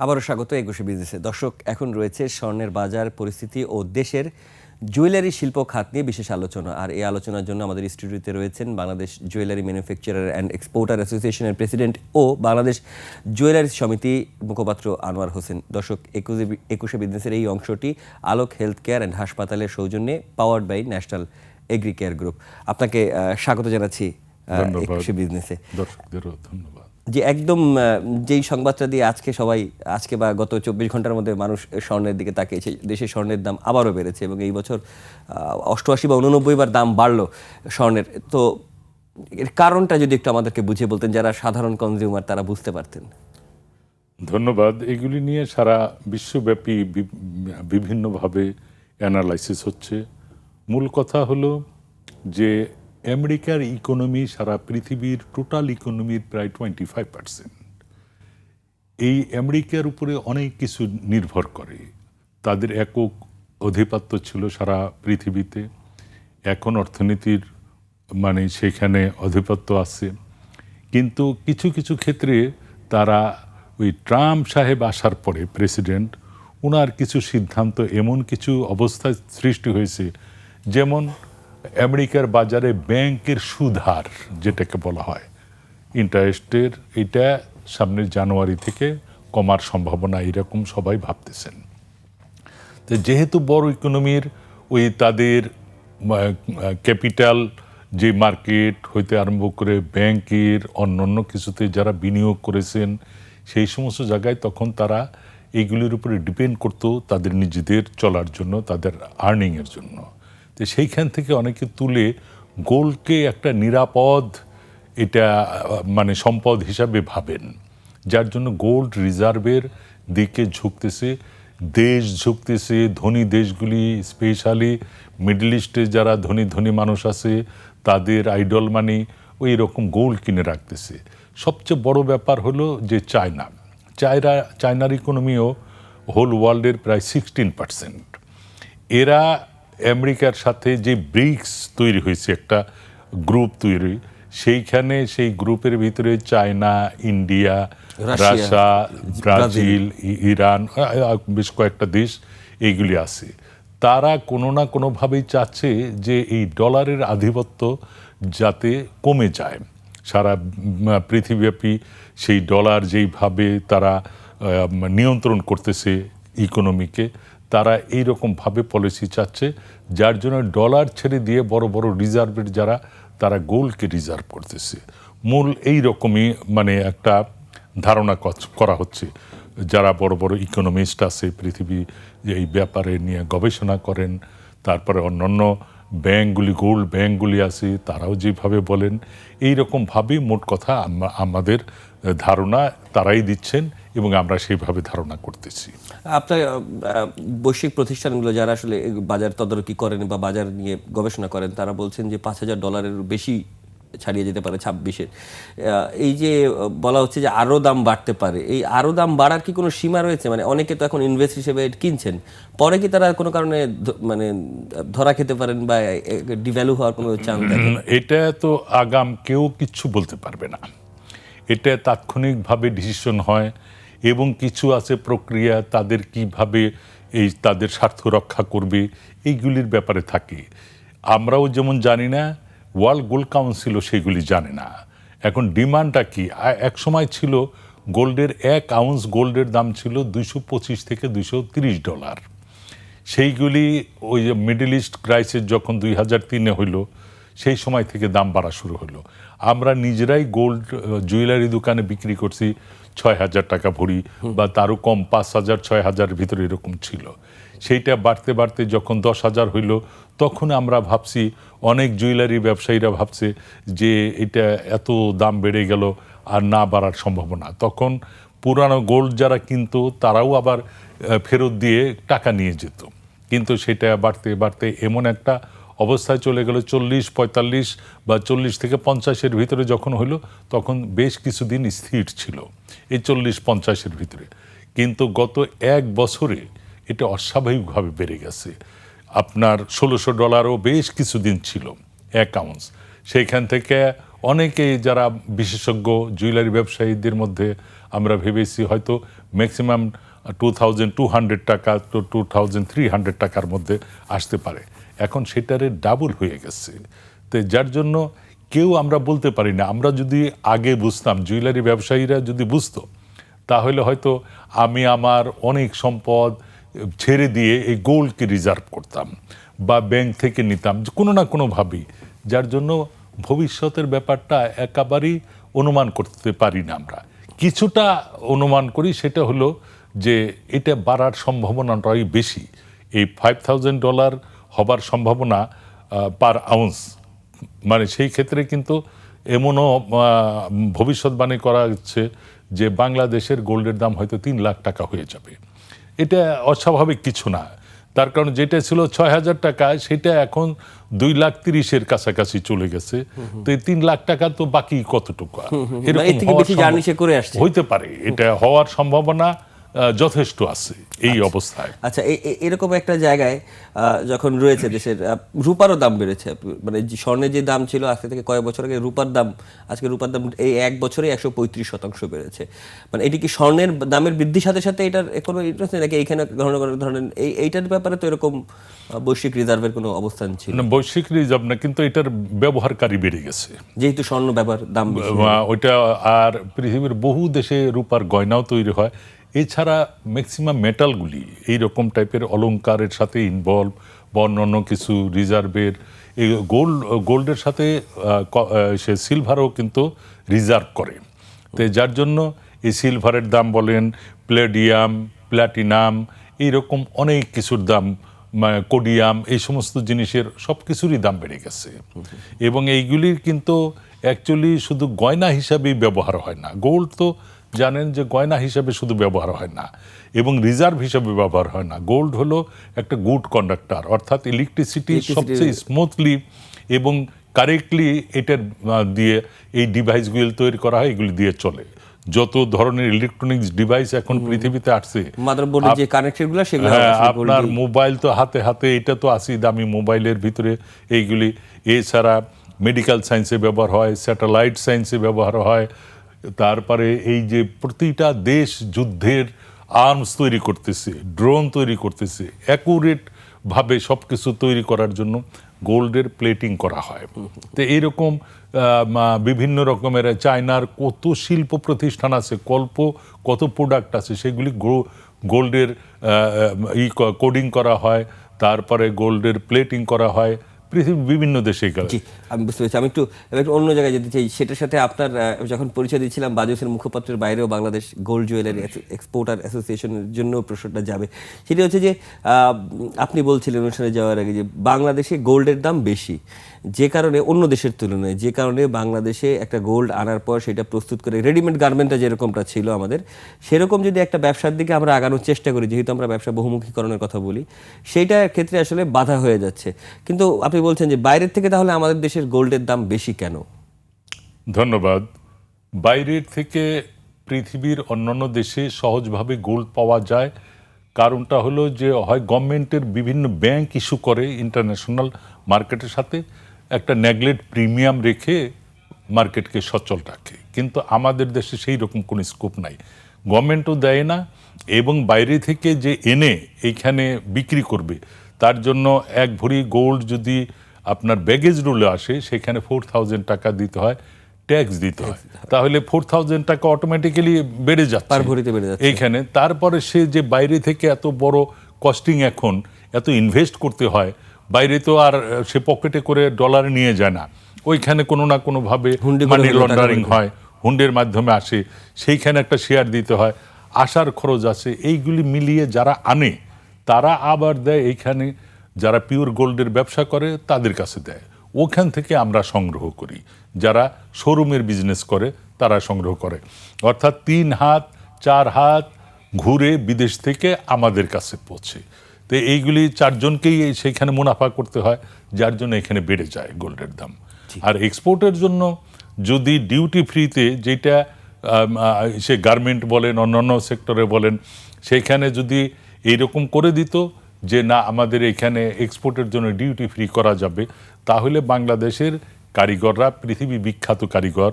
আবারও স্বাগত ২১ বিজনেসে। দর্শক, এখন রয়েছে স্বর্ণের বাজার পরিস্থিতি ও দেশের জুয়েলারি শিল্প খাত নিয়ে বিশেষ আলোচনা। আর এই আলোচনার জন্য আমাদের স্টুডিওতে রয়েছেন Bangladesh jewellery manufacturer and exporter অ্যাসোসিয়েশনের প্রেসিডেন্ট ও বাংলাদেশ জুয়েলারি সমিতি মুখপাত্র আনোয়ার হোসেন। দর্শক, ২১ বিজনেসের এই অংশটি আলোক হেলথ কেয়ার অ্যান্ড হাসপাতালের সৌজন্যে powered by national agri care group. আপনাকে স্বাগত জানাচ্ছি ২১ বিজনেসে। দর্শকদেরও ধন্যবাদ। যে একদম যেই সংবাদটা দিয়ে আজকে বা গত ২৪ ঘন্টার মধ্যে মানুষ স্বর্ণের দিকে তাকিয়েছে, দেশে স্বর্ণের দাম আবারও বেড়েছে এবং এই বছর ৮৮ বা ৮৯ বার দাম বাড়লো স্বর্ণের। তো এর কারণটা যদি একটু আমাদেরকে বুঝিয়ে বলতেন, যারা সাধারণ কনজিউমার তারা বুঝতে পারতেন। ধন্যবাদ। এগুলি নিয়ে সারা বিশ্বব্যাপী বিভিন্নভাবে অ্যানালাইসিস হচ্ছে। মূল কথা হলো যে আমেরিকার ইকোনমি সারা পৃথিবীর টোটাল ইকোনমির প্রায় 25%। এই আমেরিকার উপরে অনেক কিছু নির্ভর করে। তাদের একক আধিপত্য ছিল সারা পৃথিবীতে, এখন অর্থনীতির সেখানে আধিপত্য আছে। কিন্তু কিছু কিছু ক্ষেত্রে তারা ওই ট্রাম্প সাহেব আসার পরে প্রেসিডেন্ট, ওনার কিছু সিদ্ধান্ত এমন কিছু অবস্থা সৃষ্টি হয়েছে, যেমন আমেরিকার বাজারে ব্যাংকের সুদহার যেটাকে বলা হয় ইন্টারেস্টের, এটা সামনের জানুয়ারি থেকে কমার সম্ভাবনা এরকম সবাই ভাবতেছেন। তো যেহেতু বড় ইকোনমির ওই তাদের ক্যাপিটাল যে মার্কেট হইতে আরম্ভ করে ব্যাংকের অন্যান্য কিছুতে যারা বিনিয়োগ করেছেন, সেই সমস্ত জায়গায় তখন তারা এইগুলির উপরে ডিপেন্ড করতো তাদের নিজেদের চলার জন্য, তাদের আর্নিংয়ের জন্য। তো সেইখান থেকে অনেকে তুলে গোল্ডকে একটা নিরাপদ সম্পদ হিসাবে ভাবেন, যার জন্য গোল্ড রিজার্ভের দিকে ঝুঁকতেছে ধনী দেশগুলি, স্পেশালি মিডল ইস্টে যারা ধনী ধনী মানুষ আছে তাদের আইডল মানি ওই রকম গোল্ড কিনে রাখতেছে। সবচেয়ে বড় ব্যাপার হলো যে চায়নার ইকোনমিও হোল ওয়ার্ল্ডের প্রায় 16%। এরা আমেরিকার সাথে যে ব্রিক্স তৈরি হয়েছে, একটা গ্রুপ তৈরি, সেইখানে সেই গ্রুপের ভিতরে China, India, Russia, Brazil, Iran, বেশ কয়েকটা দেশ এইগুলি আছে। তারা কোনো না কোনোভাবেই চাচ্ছে যে এই ডলারের আধিপত্য যাতে কমে যায় সারা পৃথিবীব্যাপী। সেই ডলার যেইভাবে তারা নিয়ন্ত্রণ করতেছে ইকোনমিকে, তারা এইরকমভাবে পলিসি চাচ্ছে, যার জন্য ডলার ছেড়ে দিয়ে বড় বড় রিজার্ভের যারা, তারা গোল্ডকে রিজার্ভ করতেছে। মূল এই রকমই একটা ধারণা করা হচ্ছে। যারা বড় বড় ইকোনমিস্ট আছে পৃথিবী, এই ব্যাপারে নিয়ে গবেষণা করেন, তারপরে অন্যান্য ব্যাংকগুলি, গোল্ড ব্যাংকগুলি আছে, তারাও যেভাবে বলেন, এইরকমভাবেই মোট কথা আমাদের ধারণা তারাই দিচ্ছেন এবং আমরা সেইভাবে ধারণা করতেছি। আপনার বৈশ্বিক প্রতিষ্ঠানগুলো যারা আসলে বাজার তদারকি করেন বা বাজার নিয়ে গবেষণা করেন, তারা বলছেন যে $৫,০০০ বেশি ছাড়িয়ে যেতে পারে ২৬-এর। এই যে বলা হচ্ছে যে আরও দাম বাড়তে পারে, এই আরও দাম বাড়ার কি কোনো সীমা রয়েছে? অনেকে তো এখন ইনভেস্ট হিসেবে কিনছেন, পরে কি তারা কোনো কারণে ধরা খেতে পারেন বা ডিভ্যালু হওয়ার কোনো চান্স দেখেন? এটা তো আগাম কেউ কিচ্ছু বলতে পারবে না। এটা তাৎক্ষণিকভাবে ডিসিশন হয় এবং কিছু আছে প্রক্রিয়া, তাদের কিভাবে তাদের স্বার্থ রক্ষা করবে এইগুলির ব্যাপারে থাকে। আমরাও যেমন জানি না, ওয়ার্ল্ড গোল্ড কাউন্সিলও সেগুলি জানে না। এখন ডিমান্ডটা কি? এক সময় ছিল গোল্ডের 1 আউন্স গোল্ডের দাম ছিল $225 থেকে $230। সেইগুলি ওই যে মিডল ইস্ট ক্রাইসিস যখন 2003-এ হইল, সেই সময় থেকে দাম বাড়া শুরু হলো। আমরা নিজেরাই গোল্ড জুয়েলারি দোকানে বিক্রি করছি 6,000 টাকা ভরি বা তারও কম, 5,000 6,000 ভিতরে এরকম ছিল। সেইটা বাড়তে বাড়তে যখন 10,000 হইল, তখন আমরা ভাবছি, অনেক জুয়েলারি ব্যবসায়ীরা ভাবছে যে এটা এত দাম বেড়ে গেল আর না বাড়ার সম্ভাবনা। তখন পুরানো গোল্ড যারা কিনতো তারাও আবার ফেরত দিয়ে টাকা নিয়ে যেত। কিন্তু সেটা বাড়তে বাড়তে এমন একটা অবস্থায় চলে গেল, 40-45 বা 40 থেকে 50-এর ভিতরে যখন হলো, তখন বেশ কিছুদিন স্থির ছিল এই 40-50-এর ভিতরে। কিন্তু গত 1 বছরে এটা অস্বাভাবিকভাবে বেড়ে গেছে। আপনার $1,600 বেশ কিছুদিন ছিল 1 আউন্স, সেইখান থেকে অনেকে যারা বিশেষজ্ঞ জুয়েলারি ব্যবসায়ীদের মধ্যে আমরা ভেবেছি হয়তো ম্যাক্সিমাম 2200 টাকা তো 2300 টাকার মধ্যে আসতে পারে, এখন সেটারে ডাবল হয়ে গেছে। তো যার জন্য কেউ আমরা বলতে পারি না, আমরা যদি আগে বুঝতাম, জুয়েলারি ব্যবসায়ীরা যদি বুঝতো, তাহলে হয়তো আমি আমার অনেক সম্পদ ছেড়ে দিয়ে এই গোল্ডকে রিজার্ভ করতাম বা ব্যাংক থেকে নিতাম কোনো না কোনোভাবেই। যার জন্য ভবিষ্যতের ব্যাপারটা একেবারেই অনুমান করতে পারি না। আমরা কিছুটা অনুমান করি, সেটা হলো যে এটা বাড়ার সম্ভাবনাটাই বেশি। এই $5,000 হবার সম্ভাবনা পার আউন্স, মানে সেই ক্ষেত্রে কিন্তু এমনও ভবিষ্যৎবাণী করা হচ্ছে যে বাংলাদেশের গোল্ডের দাম হয়তো 3 লাখ টাকা হয়ে যাবে। এটা অস্বাভাবিক কিছু না, তার কারণ যেটা ছিল 6,000 টাকা সেটা এখন 2,30,000-এর কাছাকাছি চলে গেছে। তো এই 3 লাখ টাকা তো বাকি কতটুকু হইতে পারে, এটা হওয়ার সম্ভাবনা যথেষ্ট আছে এই অবস্থায়। আচ্ছা, এরকম একটা জায়গায় যখন রয়েছে দেশের রূপারও দাম বেড়েছে, মানে স্বর্ণের যে দাম ছিল আজকে থেকে কয়েক বছর আগে, রূপার দাম আজকে রূপার দাম এই এক বছরে 135% বেড়েছে। মানে এটি কি স্বর্ণের দামের বৃদ্ধির সাথে সাথে এটার কোনো ইন্টারেস্ট নাকি এইখানে ধরেন এইটার ব্যাপারে তো এরকম বৈশ্বিক রিজার্ভের কোনো অবস্থান ছিল না? বৈশ্বিক রিজার্ভ না, কিন্তু এটার ব্যবহারকারী বেড়ে গেছে যেহেতু স্বর্ণ ব্যবহার দাম ওইটা। আর পৃথিবীর বহু দেশে রূপার গয়নাও তৈরি হয়। এছাড়া ম্যাক্সিমাম মেটালগুলি এইরকম টাইপের অলংকারের সাথে ইনভলভ বা অন্যান্য কিছু রিজার্ভের, এই গোল্ডের সাথে সে সিলভারও কিন্তু রিজার্ভ করে। তো যার জন্য এই সিলভারের দাম বলেন, প্লেডিয়াম, প্ল্যাটিনাম, এইরকম অনেক কিছুর দাম, কোডিয়াম, এই সমস্ত জিনিসের সব কিছুরই দাম বেড়ে গেছে। এবং এইগুলির কিন্তু অ্যাকচুয়ালি শুধু গয়না হিসাবেই ব্যবহার হয় না। গোল্ড তো জানেন যে গয়না হিসাবে শুধু ব্যবহার হয় না এবং রিজার্ভ হিসাবে ব্যবহার হয় না। গোল্ড হলো একটা গুড কন্ডাক্টর, অর্থাৎ ইলেকট্রিসিটি সবচেয়ে স্মুথলি এবং কারেক্টলি এটার দিয়ে এই ডিভাইসগুলি তৈরি করা হয়, এগুলি দিয়ে চলে। যত ধরনের ইলেকট্রনিক্স ডিভাইস এখন পৃথিবীতে আসছে, আপনার মোবাইল তো হাতে হাতে, এটা তো আসি দামি মোবাইলের ভিতরে এইগুলি। এছাড়া মেডিকেল সায়েন্সে ব্যবহার হয়, স্যাটেলাইট সায়েন্সে ব্যবহার হয়। তারপরে এই যে প্রতিটা দেশ যুদ্ধের আর্মস তৈরি করতেছে, ড্রোন তৈরি করতেছে, অ্যাকুরেট ভাবে সব কিছু তৈরি করার জন্য গোল্ডের প্লেটিং করা হয়। তো এইরকম বিভিন্ন রকমের চায়নার কত শিল্প প্রতিষ্ঠান আছে, কত প্রোডাক্ট আছে, সেগুলি গোল্ডের কোডিং করা হয়, তারপরে গোল্ডের প্লেটিং করা হয় পৃথিবীর বিভিন্ন দেশে। আমি বুঝতে পেরেছি। আমি একটু অন্য জায়গায় যেতে চাই। সেটার সাথে আপনার যখন পরিচয় দিচ্ছিলাম, বাজুসের মুখপাত্রের বাইরেও বাংলাদেশ গোল্ড জুয়েলারি এক্সপোর্টার অ্যাসোসিয়েশনের জন্য প্রশ্নটা যাবে। সেটা হচ্ছে যে আপনি বলছিলেন অনুষ্ঠানে যাওয়ার আগে যে বাংলাদেশে গোল্ডের দাম বেশি, যে কারণে অন্য দেশের তুলনায়, যে কারণে বাংলাদেশে একটা গোল্ড আনার পর সেটা প্রস্তুত করে রেডিমেড গার্মেন্টটা যেরকমটা ছিল আমাদের, সেরকম যদি একটা ব্যবসার দিকে আমরা আগানোর চেষ্টা করি, যেহেতু আমরা ব্যবসা বহুমুখীকরণের কথা বলি, সেইটার ক্ষেত্রে আসলে বাধা হয়ে যাচ্ছে। কিন্তু আপনি বলছেন যে বাইরের থেকে তাহলে আমাদের দেশের গোল্ডের দাম বেশি কেন? ধন্যবাদ। বাইরের থেকে পৃথিবীর অন্যান্য দেশে সহজভাবে গোল্ড পাওয়া যায়, কারণটা হলো যে হয় গভর্নমেন্টের বিভিন্ন ব্যাংক ইস্যু করে ইন্টারন্যাশনাল মার্কেটের সাথে, একটা নেগলেট প্রিমিয়াম রেখে মার্কেটকে সচল রাখে। কিন্তু আমাদের দেশে সেই রকম কোনো স্কোপ নাই, গভর্নমেন্টও দেয় না। এবং বাইরে থেকে যে এনে এইখানে বিক্রি করবে, তার জন্য এক ভরি গোল্ড যদি আপনার ব্যাগেজ রুলে আসে, সেখানে 4,000 টাকা দিতে হয়, ট্যাক্স দিতে হয়। তাহলে 4,000 টাকা অটোমেটিক্যালি বেড়ে যাচ্ছে এইখানে। তারপরে সে যে বাইরে থেকে এত বড় কস্টিং, এখন এত ইনভেস্ট করতে হয়, বাইরে তো আর সে পকেটে করে ডলার নিয়ে যায় না, ওইখানে কোনো না কোনোভাবে মানি লন্ডারিং হয়, হুন্ডের মাধ্যমে আসে, সেইখানে একটা শেয়ার দিতে হয়, আসার খরচ আছে। এইগুলি মিলিয়ে যারা আনে তারা আবার দেয় এইখানে, যারা পিওর গোল্ডের ব্যবসা করে তাদের কাছে দেয়, ওখান থেকে আমরা সংগ্রহ করি। যারা শোরুমের বিজনেস করে তারা সংগ্রহ করে, অর্থাৎ 3 হাত 4 হাত ঘুরে বিদেশ থেকে আমাদের কাছে পৌঁছে। তো এইগুলি 4 জনকেই সেখানে মুনাফা করতে হয়, যার জন্য এখানে বেড়ে যায় গোল্ডের দাম। আর এক্সপোর্টের জন্য যদি ডিউটি ফ্রিতে, যেটা সে গার্মেন্ট বলেন অন্যান্য সেক্টরে বলেন, সেইখানে যদি এইরকম করে দিত যে না আমাদের এখানে এক্সপোর্টের জন্য ডিউটি ফ্রি করা যাবে, তাহলে বাংলাদেশের কারিগররা পৃথিবী বিখ্যাত কারিগর।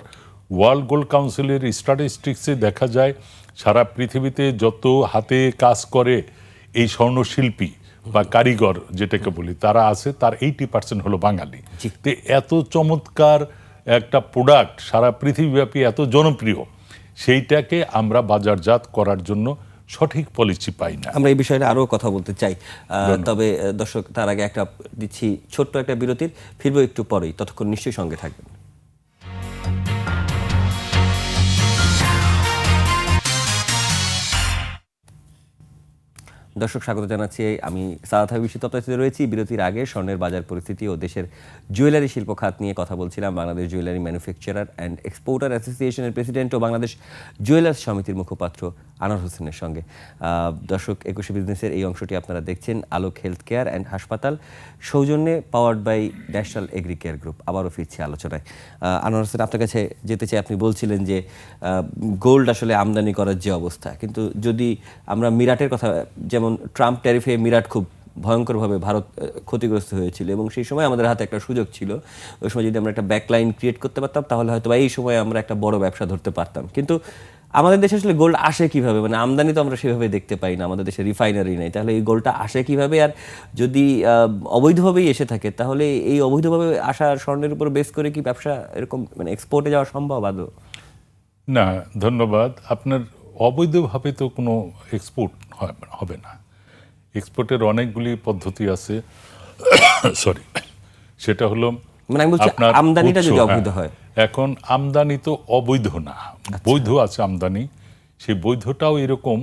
ওয়ার্ল্ড গোল্ড কাউন্সিলের স্ট্যাটিস্টিক্সে দেখা যায় সারা পৃথিবীতে যত হাতে কাজ করে এই স্বর্ণশিল্পী বা কারিগর যেটাকে বলি তারা আছে, তার 80% হলো বাঙালি। তো এত চমৎকার একটা প্রোডাক্ট সারা পৃথিবীব্যাপী এত জনপ্রিয়, সেইটাকে আমরা বাজারজাত করার জন্য সঠিক পলিসি পাই না। আমরা এই বিষয়ে আরও কথা বলতে চাই, তবে দর্শক তার আগে একটা দিচ্ছি ছোট্ট একটা বিরতির, ফিরবো একটু পরেই, ততক্ষণ নিশ্চয়ই সঙ্গে থাকবেন। দর্শক স্বাগত জানাচ্ছি, আমি সাদাত হাবিব তথ্যচিত্রে রয়েছি। বিরতির আগে স্বর্ণের বাজার পরিস্থিতি ও দেশের জুয়েলারি শিল্প খাত নিয়ে কথা বলছিলাম Bangladesh jewellery manufacturer and exporter অ্যাসোসিয়েশনের প্রেসিডেন্ট ও বাংলাদেশ জুয়েলার্স সমিতির মুখপাত্র আনোয়ার হোসেনের সঙ্গে। দর্শক, একুশে বিজনেসের এই অংশটি আপনারা দেখছেন আলোক হেলথ কেয়ার অ্যান্ড হাসপাতাল সৌজন্যে, powered by national agri care group. আবারও ফিরছি আলোচনায়। আনোয়ার হোসেন, আপনার কাছে যেতে চাই। আপনি বলছিলেন যে গোল্ড আসলে আমদানি করার যে অবস্থা, কিন্তু যদি আমরা মিরাটের কথা, যেমন ট্রাম্প ট্যারিফে মিরাট খুব ভয়ঙ্করভাবে ভারত ক্ষতিগ্রস্ত হয়েছিল এবং সেই সময় আমাদের হাতে একটা সুযোগ ছিল। ওই সময় যদি আমরা একটা ব্যাকলাইন ক্রিয়েট করতে পারতাম তাহলে হয়তো এই সময় আমরা একটা বড় ব্যবসা ধরতে পারতাম। কিন্তু আমাদের দেশে আসলে গোল্ড আসে কিভাবে? মানে আমদানি তো আমরা সেভাবে দেখতে পাই না, আমাদের দেশে রিফাইনারি নাই, তাহলে এই গোল্ডটা আসে কিভাবে? আর যদি অবৈধভাবেই এসে থাকে তাহলে এই অবৈধভাবে আসা স্বর্ণের উপর বেস করে কি ব্যবসা এরকম মানে এক্সপোর্টে যাওয়া সম্ভব আদৌ? না, ধন্যবাদ। আপনার অবৈধভাবে তো কোনো এক্সপোর্ট হবে না। এক্সপোর্টের অনেকগুলি পদ্ধতি আছে। সরি, সেটা হলো মানে আমি বলছি আমদানিটা যদি অবৈধ হয়। এখন আমদানি তো অবৈধ না, বৈধ আছে আমদানি। সেই বৈধটাও এরকম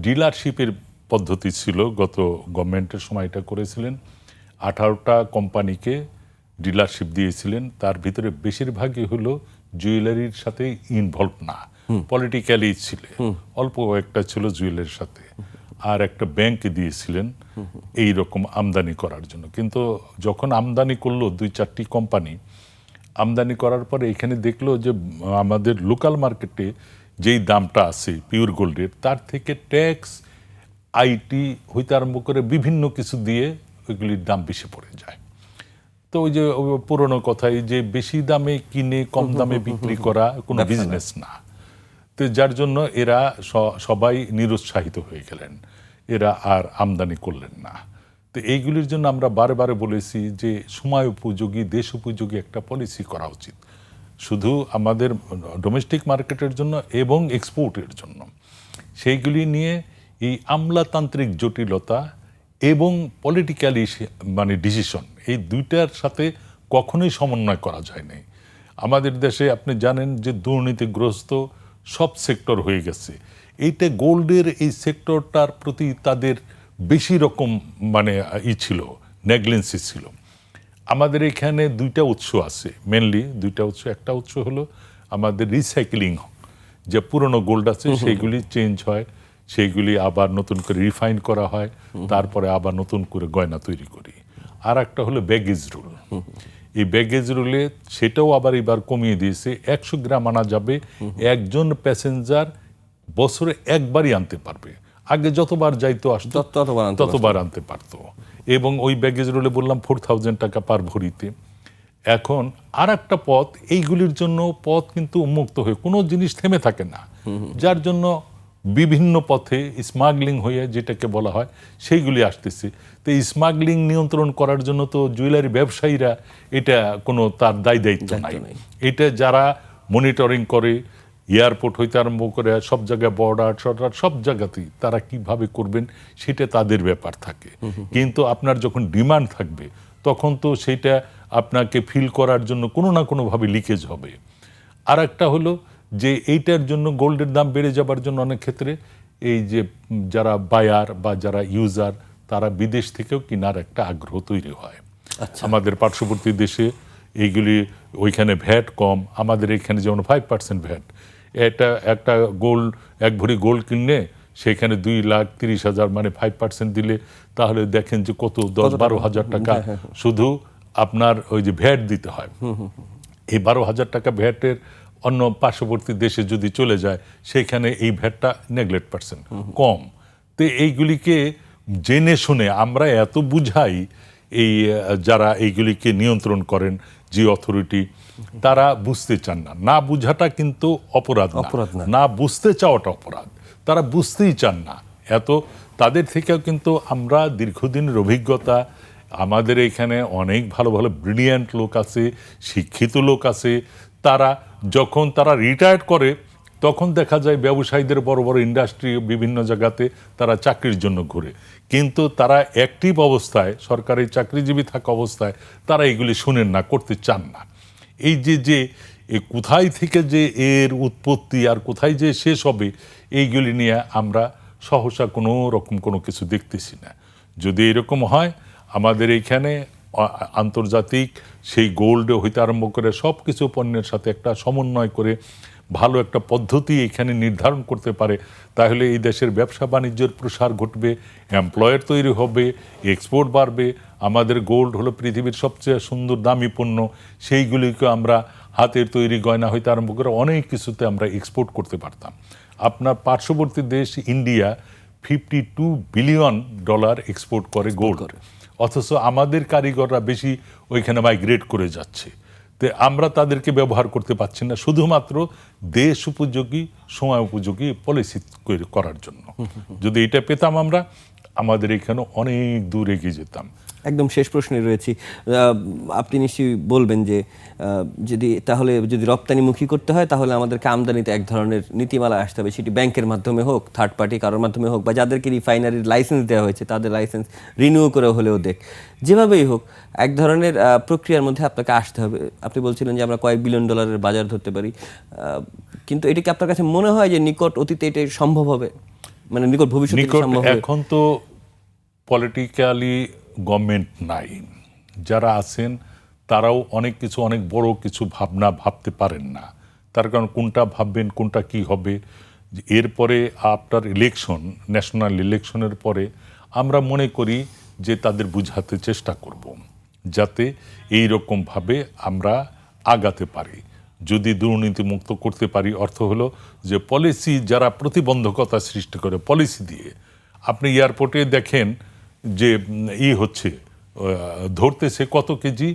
ডিলারশিপের পদ্ধতি ছিল, গত গভর্নমেন্টের সময় এটা করেছিলেন। 18টা কোম্পানিকে ডিলারশিপ দিয়েছিলেন, তার ভিতরে বেশিরভাগই হলো জুয়েলারির সাথে ইনভলভ না, পলিটিক্যালি ছিল, অল্প একটা ছিল জুয়েলারির সাথে, আর একটা ব্যাংকে দিয়েছিলেন এই রকম আমদানি করার জন্য। কিন্তু যখন আমদানি করলো 2-4টি কোম্পানি, আমদানি করার পরে এখানে দেখলো যে আমাদের লোকাল মার্কেটে যেই দামটা আছে পিওর গোল্ডের, তার থেকে ট্যাক্স, আইটি হইতে আরম্ভ করে বিভিন্ন কিছু দিয়ে ওইগুলির দাম বেশি পড়ে যায়। তো ওই যে পুরনো কথাই যে বেশি দামে কিনে কম দামে বিক্রি করা কোনো বিজনেস না। তো যার জন্য এরা সবাই নিরুৎসাহিত হয়ে গেলেন, এরা আর আমদানি করলেন না। তো এইগুলির জন্য আমরা বারে বলেছি যে সময় উপযোগী, দেশ উপযোগী একটা পলিসি করা উচিত, শুধু আমাদের ডোমেস্টিক মার্কেটের জন্য এবং এক্সপোর্টের জন্য। সেইগুলি নিয়ে এই আমলাতান্ত্রিক জটিলতা এবং পলিটিক্যালি মানে ডিসিশন, এই দুইটার সাথে কখনোই সমন্বয় করা যায় নাই। আমাদের দেশে আপনি জানেন যে দুর্নীতিগ্রস্ত সব সেক্টর হয়ে গেছে। এইটা গোল্ডের এই সেক্টরটার প্রতি তাদের বেশি রকম মানে ছিল, নেগলেন্সি ছিল। আমাদের এখানে 2টা উৎস আছে, মেনলি 2টা উৎস। একটা উৎস হলো আমাদের রিসাইক্লিং, যে পুরনো গোল্ড আছে সেইগুলি চেঞ্জ হয়, সেইগুলি আবার নতুন করে রিফাইন করা হয়, তারপরে আবার নতুন করে গয়না তৈরি করি। আর একটা হলো ব্যাগেজ রুল। এই ব্যাগেজ রুলে সেটাও আবার এবার কমিয়ে দিয়েছে, 100 গ্রাম আনা যাবে, একজন প্যাসেঞ্জার বছরে একবারই আনতে পারবে। আগে যতবার যাইতো আসতো ততবার আনতে পারতো। এবং ওই ব্যাগেজ রুলে বললাম 4000 টাকা পার ভরিতে। এখন আর একটা পথ, এইগুলির জন্য পথ কিন্তু উন্মুক্ত হয়ে কোনো জিনিস থেমে থাকে না, যার জন্য বিভিন্ন পথে স্মাগলিং হয়ে যেটাকে বলা হয় সেইগুলি আসতেছে। তো এই স্মাগলিং নিয়ন্ত্রণ করার জন্য তো জুয়েলারি ব্যবসায়ীরা এটা কোনো তার দায়িত্ব নাই। এটা যারা মনিটরিং করে, এয়ারপোর্ট হইতে আরম্ভ করে সব জায়গায় বর্ডার সব জায়গাতেই তারা কিভাবে করবেন সেটা তাদের ব্যাপার থাকে। কিন্তু আপনার যখন ডিমান্ড থাকবে তখন তো সেটা আপনাকে ফিল করার জন্য কোনো না কোনোভাবে লিকেজ হবে। আর একটা হলো যে এইটার জন্য গোল্ডের দাম বেড়ে যাবার জন্য অনেক ক্ষেত্রে এই যে যারা বায়ার বা যারা ইউজার তারা বিদেশ থেকেও কেনার একটা আগ্রহ তৈরি হয়। আমাদের পার্শ্ববর্তী দেশে এইগুলি, ওইখানে ভ্যাট কম, আমাদের এখানে যেমন 5% ভ্যাট। এটা একটা গোল্ড, 1 ভরি গোল্ড কিনলে সেখানে 2,30,000 মানে 5% দিলে তাহলে দেখেন যে কত 10-12 হাজার টাকা শুধু আপনার ওই যে ভ্যাট দিতে হয়। এই 12,000 টাকা ভ্যাটের অন্য পার্শ্ববর্তী দেশে যদি চলে যায় সেখানে এই ভ্যাটটা নেগলেক্ট পার্সেন্ট কম। তো এইগুলিকে জেনে শুনে আমরা এত বুঝাই এই যারা এইগুলিকে নিয়ন্ত্রণ করেন যে অথরিটি, তারা বুঝতে চান না। না বুঝাটা কিন্তু অপরাধ না, না বুঝতে চাওয়াটা অপরাধ। তারা বুঝতেই চান না। এত তাদের থেকেও কিন্তু আমরা দীর্ঘদিনের অভিজ্ঞতা, আমাদের এখানে অনেক ভালো ভালো ব্রিলিয়ান্ট লোক আছে, শিক্ষিত লোক আছে, তারা যখন তারা রিটায়ার্ড করে তখন দেখা যায় ব্যবসায়ীদের বড় বড় ইন্ডাস্ট্রি বিভিন্ন জায়গাতে তারা চাকরির জন্য ঘুরে, কিন্তু তারা অ্যাক্টিভ অবস্থায় সরকারি চাকরিজীবী থাকা অবস্থায় তারা এগুলি শুনেন না, করতে চান না। এই যে কোথায় থেকে যে এর উৎপত্তি আর কোথায় যে শেষ হবে, এইগুলি নিয়ে আমরা সহসা কোনো রকম কোনো কিছু দেখতেছি না। যদি এরকম হয়, আমাদের এইখানে আন্তর্জাতিক সেই গোল্ড হইতে আরম্ভ করে সব কিছু পণ্যের সাথে একটা সমন্বয় করে ভালো একটা পদ্ধতি এখানে নির্ধারণ করতে পারে, তাহলে এই দেশের ব্যবসা বাণিজ্যের প্রসার ঘটবে, এমপ্লয়ের তৈরি হবে, এক্সপোর্ট বাড়বে। আমাদের গোল্ড হলো পৃথিবীর সবচেয়ে সুন্দর দামি পণ্য, সেইগুলিকে আমরা হাতের তৈরি গয়না হইতে আরম্ভ করে অনেক কিছুতে আমরা এক্সপোর্ট করতে পারতাম। আপনার পার্শ্ববর্তী দেশ ইন্ডিয়া $52 বিলিয়ন এক্সপোর্ট করে গোল্ড, অথচ আমাদের কারিগররা বেশি ওইখানে মাইগ্রেট করে যাচ্ছে। তো আমরা তাদেরকে ব্যবহার করতে পারছি না শুধুমাত্র দেশ উপযোগী, সময় উপযোগী পলিসি করার জন্য। যদি এটা পেতাম আমরা, আমাদের এখানে অনেক দূর এগিয়ে যেতাম। একদম শেষ প্রশ্নে রয়েছি, আপনি নিশ্চয়ই বলবেন যে যদি রপ্তানিমুখী করতে হয় তাহলে আমাদেরকে আমদানিতে এক ধরনের নীতিমালা আসতে হবে, সেটি ব্যাংকের মাধ্যমে হোক, থার্ড পার্টি কারোর মাধ্যমে হোক, বা যাদেরকে রিফাইনারির লাইসেন্স দেওয়া হয়েছে তাদের লাইসেন্স রিনিউ করে হলেও দেখ, যেভাবেই হোক এক ধরনের প্রক্রিয়ার মধ্যে আপনাকে আসতে হবে। আপনি বলছিলেন যে আমরা কয়েক বিলিয়ন ডলারের বাজার ধরতে পারি, কিন্তু এটা কি আপনার কাছে মনে হয় যে নিকট অতীতে এটা সম্ভব হবে, মানে নিকট ভবিষ্যতে সম্ভব হবে? এখন তো পলিটিক্যালি গভর্নমেন্ট নাই, যারা আছেন তারাও অনেক কিছু, অনেক বড় কিছু ভাবতে পারেন না। তার কারণ কোনটা ভাববেন, কোনটা কি হবে। এরপরে আফটার ইলেকশন, ন্যাশনাল ইলেকশনের পরে আমরা মনে করি যে তাদের বুঝাতে চেষ্টা করব, যাতে এই রকমভাবে আমরা আগাতে পারি। যদি দুর্নীতিমুক্ত করতে পারি, অর্থ হলো যে পলিসি যারা প্রতিবন্ধকতা সৃষ্টি করে পলিসি দিয়ে, আপনি এয়ারপোর্টে দেখেন যে হচ্ছে ধরতেছে কত কেজি,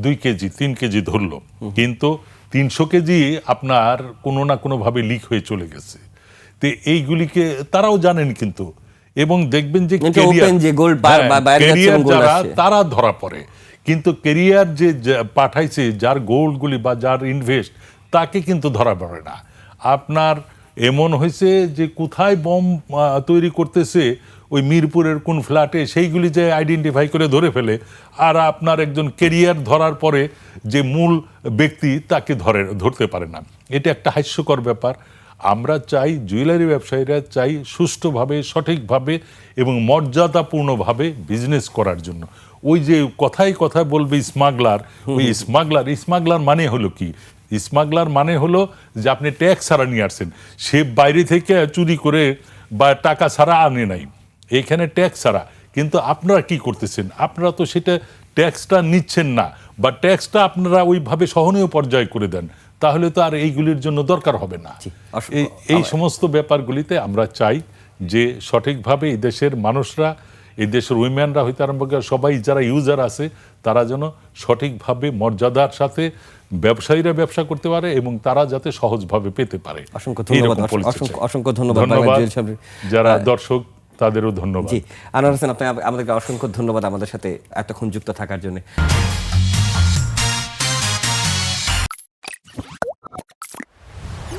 2 কেজি 3 কেজি ধরলো, কিন্তু 300 কেজি আপনার কোনো না কোনোভাবে লিক হয়ে চলে গেছে। তো এইগুলিকে তারাও জানেন, কিন্তু এবং দেখবেন যে যারা তারা ধরা পড়ে, কিন্তু কেরিয়ার যে পাঠাইছে, যার গোল্ডগুলি বা যার ইনভেস্ট, তাকে কিন্তু ধরা পড়ে না। আপনার এমন হয়েছে যে কোথায় বম তৈরি করতেছে ওই মিরপুরের কোন ফ্ল্যাটে, সেইগুলি যে আইডেন্টিফাই করে ধরে ফেলে, আর আপনার একজন কেরিয়ার ধরার পরে যে মূল ব্যক্তি তাকে ধরতে পারে না। এটা একটা হাস্যকর ব্যাপার। আমরা চাই, জুয়েলারি ব্যবসায়ীরা চাই সুষ্ঠুভাবে, সঠিকভাবে এবং মর্যাদাপূর্ণভাবে বিজনেস করার জন্য। ওই যে কথায় বলবে স্মাগলার, ওই স্মাগলার মানে হলো কি? স্মাগলার মানে হলো যে আপনি ট্যাক্স ছাড়া নিয়ে আসছেন, সে বাইরে থেকে চুরি করে বা টাকা ছাড়া আনে নাই, এখানে ট্যাক্স ছাড়া। কিন্তু আপনারা কি করতেছেন? আপনারা তো সেটা ট্যাক্সটা নিচ্ছেন না, বা ট্যাক্সটা আপনারা ওইভাবে সহনীয় পর্যায়ে করে দেন, তাহলে তো আর এইগুলির জন্য দরকার হবে না। এই সমস্ত ব্যাপারগুলিতে আমরা চাই যে সঠিকভাবে এই দেশের মানুষরা, এই দেশের উইম্যানরা হইতে আরম্ভ করে সবাই যারা ইউজার আছে, তারা যেন সঠিকভাবে মর্যাদার সাথে ব্যবসায়ীরা ব্যবসা করতে পারে এবং তারা যাতে সহজভাবে পেতে পারে। অসংখ্য ধন্যবাদ যারা দর্শক, তাদেরও ধন্যবাদ। জি, আনোয়ার হোসেন, আপনি আমাদেরকে অসংখ্য ধন্যবাদ আমাদের সাথে এতক্ষণ যুক্ত থাকার জন্য।